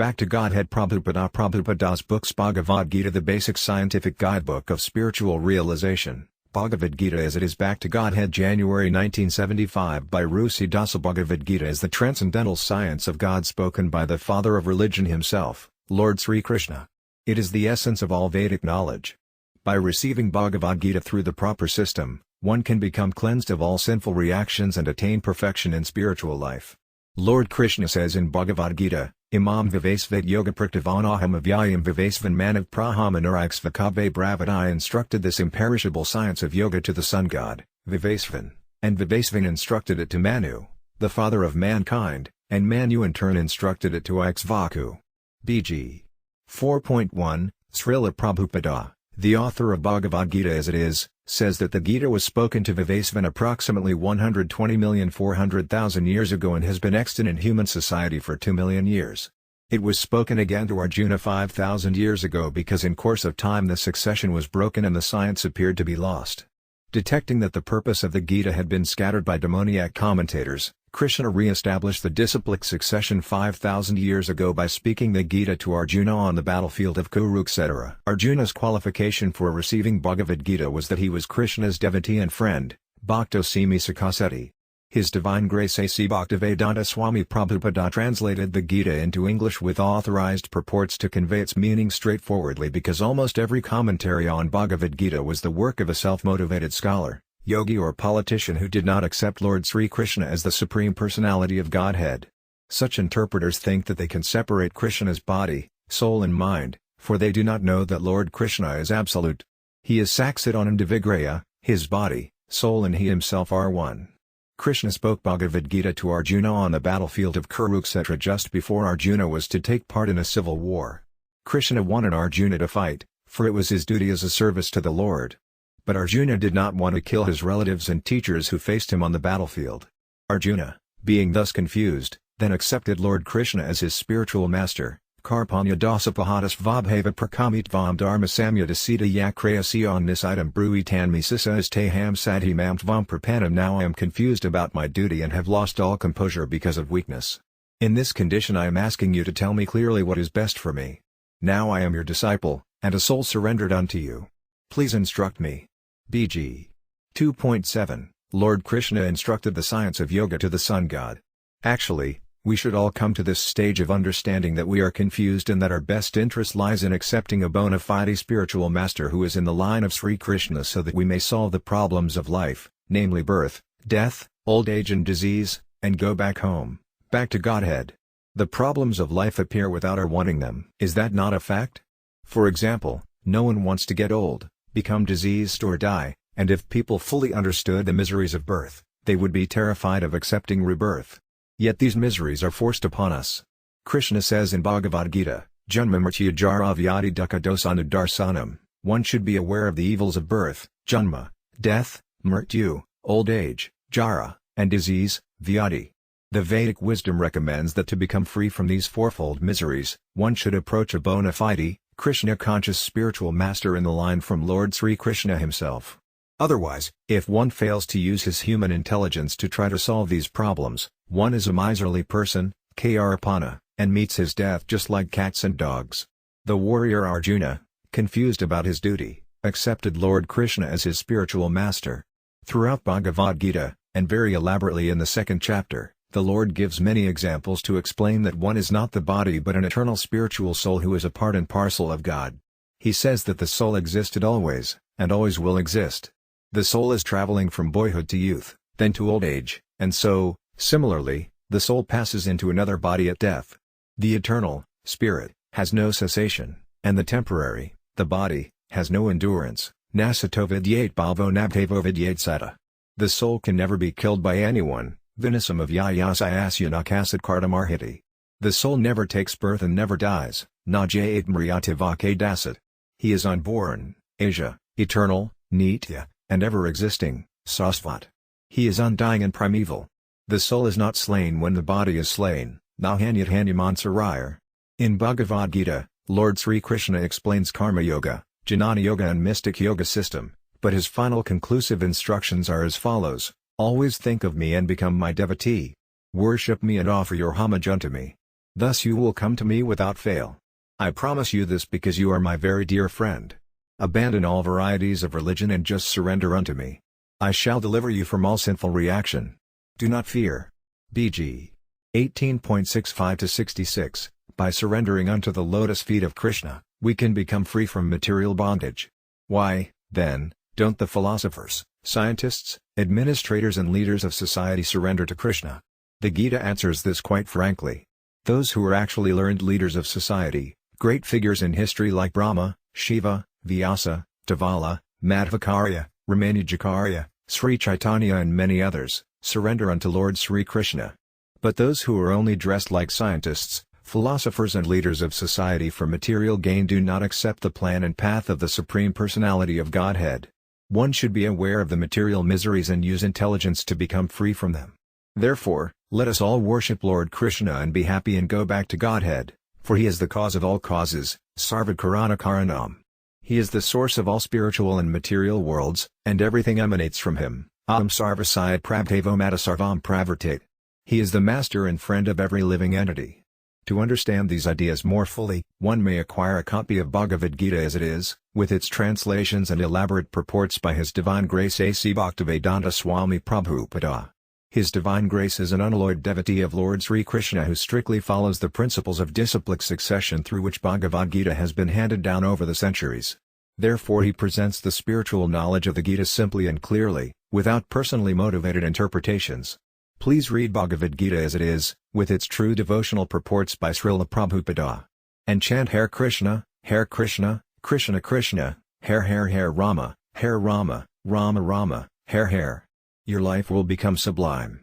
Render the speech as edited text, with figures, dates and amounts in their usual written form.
Back to Godhead. Prabhupada's books. Bhagavad Gita, the basic scientific guidebook of spiritual realization. Bhagavad Gita as it is. Back to Godhead. January 1975 by Rusi Dasa. Bhagavad Gita is the transcendental science of God spoken by the father of religion himself, Lord Sri Krishna. It is the essence of all Vedic knowledge. By receiving Bhagavad Gita through the proper system, one can become cleansed of all sinful reactions and attain perfection in spiritual life. Lord Krishna says in Bhagavad Gita, Imam Vivasvad Yoga Praktivanaham Avyayam Vivasvan Manav Prahamanuraksvakave Bravad. I instructed this imperishable science of yoga to the sun god, Vivasvan, and Vivasvan instructed it to Manu, the father of mankind, and Manu in turn instructed it to Ikshvaku. BG 4.1, Srila Prabhupada, the author of Bhagavad Gita as it is, says that the Gita was spoken to Vivasvan approximately 120,400,000 years ago and has been extant in human society for 2 million years. It was spoken again to Arjuna 5,000 years ago because in course of time the succession was broken and the science appeared to be lost. Detecting that the purpose of the Gita had been scattered by demoniac commentators, Krishna re-established the disciplic succession 5,000 years ago by speaking the Gita to Arjuna on the battlefield of Kurukshetra. Arjuna's qualification for receiving Bhagavad Gita was that he was Krishna's devotee and friend, Bhakto Simi Sakaseti. His Divine Grace A.C. Bhaktivedanta Swami Prabhupada translated the Gita into English with authorized purports to convey its meaning straightforwardly because almost every commentary on Bhagavad Gita was the work of a self-motivated scholar, yogi or politician who did not accept Lord Sri Krishna as the Supreme Personality of Godhead. Such interpreters think that they can separate Krishna's body, soul and mind, for they do not know that Lord Krishna is absolute. He is Saksidananda Vigraya, his body, soul and he himself are one. Krishna spoke Bhagavad Gita to Arjuna on the battlefield of Kurukshetra just before Arjuna was to take part in a civil war. Krishna wanted Arjuna to fight, for it was his duty as a service to the Lord. But Arjuna did not want to kill his relatives and teachers who faced him on the battlefield. Arjuna, being thus confused, then accepted Lord Krishna as his spiritual master. Karpanya dasapahatas vabhava prakamitvam dharma samyata sita yakrayasi on this item bruitanmi sisa istaham sadhimam tvam prapanam. Now I am confused about my duty and have lost all composure because of weakness. In this condition I am asking you to tell me clearly what is best for me. Now I am your disciple, and a soul surrendered unto you. Please instruct me. BG 2.7, Lord Krishna instructed the science of yoga to the sun god. Actually, we should all come to this stage of understanding that we are confused and that our best interest lies in accepting a bona fide spiritual master who is in the line of Sri Krishna so that we may solve the problems of life, namely birth, death, old age and disease, and go back home, back to Godhead. The problems of life appear without our wanting them. Is that not a fact? For example, no one wants to get old, become diseased or die, and if people fully understood the miseries of birth, they would be terrified of accepting rebirth. Yet these miseries are forced upon us. Krishna says in Bhagavad Gita, Janma mrityu jara vyadi dukkha dosanu darsanam, one should be aware of the evils of birth, janma, death, mrityu, old age, jara, and disease, vyadi. The Vedic wisdom recommends that to become free from these fourfold miseries, one should approach a bona fide, Krishna-conscious spiritual master in the line from Lord Sri Krishna himself. Otherwise, if one fails to use his human intelligence to try to solve these problems, one is a miserly person, Karapana, and meets his death just like cats and dogs. The warrior Arjuna, confused about his duty, accepted Lord Krishna as his spiritual master. Throughout Bhagavad Gita, and very elaborately in the second chapter, the Lord gives many examples to explain that one is not the body but an eternal spiritual soul who is a part and parcel of God. He says that the soul existed always, and always will exist. The soul is traveling from boyhood to youth, then to old age, and so, similarly, the soul passes into another body at death. The eternal, spirit, has no cessation, and the temporary, the body, has no endurance. Nasato vidyate bhavo nabhavo vidyate sata. The soul can never be killed by anyone. Vinasam of yayasayasyanakasit kartamarhiti. The soul never takes birth and never dies. Najayat mriyatavake dasat. He is unborn, Asia, eternal, nitya, and ever-existing, sasvat. He is undying and primeval. The soul is not slain when the body is slain, nahanyat hanyaman. In Bhagavad Gita, Lord Sri Krishna explains Karma Yoga, Jnana Yoga and Mystic Yoga system, but his final conclusive instructions are as follows: always think of me and become my devotee. Worship me and offer your homage unto me. Thus you will come to me without fail. I promise you this because you are my very dear friend. Abandon all varieties of religion and just surrender unto me. I shall deliver you from all sinful reaction. Do not fear. BG 18.65-66. By surrendering unto the lotus feet of Krishna, we can become free from material bondage. Why, then, don't the philosophers, scientists, administrators and leaders of society surrender to Krishna? The Gita answers this quite frankly. Those who are actually learned leaders of society, great figures in history like Brahma, Shiva, Vyasa, Devala, Madhvacarya, Ramanujacarya, Sri Chaitanya and many others, surrender unto Lord Sri Krishna. But those who are only dressed like scientists, philosophers and leaders of society for material gain do not accept the plan and path of the Supreme Personality of Godhead. One should be aware of the material miseries and use intelligence to become free from them. Therefore, let us all worship Lord Krishna and be happy and go back to Godhead, for He is the cause of all causes, Sarva Karana Karanam. He is the source of all spiritual and material worlds, and everything emanates from Him. Aham Sarvasaya Prabhtevo Mata Sarvam Pravartate. He is the master and friend of every living entity. To understand these ideas more fully, one may acquire a copy of Bhagavad Gita as it is, with its translations and elaborate purports by His Divine Grace A.C. Bhaktivedanta Swami Prabhupada. His Divine Grace is an unalloyed devotee of Lord Sri Krishna who strictly follows the principles of disciplic succession through which Bhagavad Gita has been handed down over the centuries. Therefore he presents the spiritual knowledge of the Gita simply and clearly, without personally motivated interpretations. Please read Bhagavad Gita as it is, with its true devotional purports by Srila Prabhupada. And chant Hare Krishna, Krishna Krishna, Hare Rama, Rama Rama, Hare Hare. Your life will become sublime.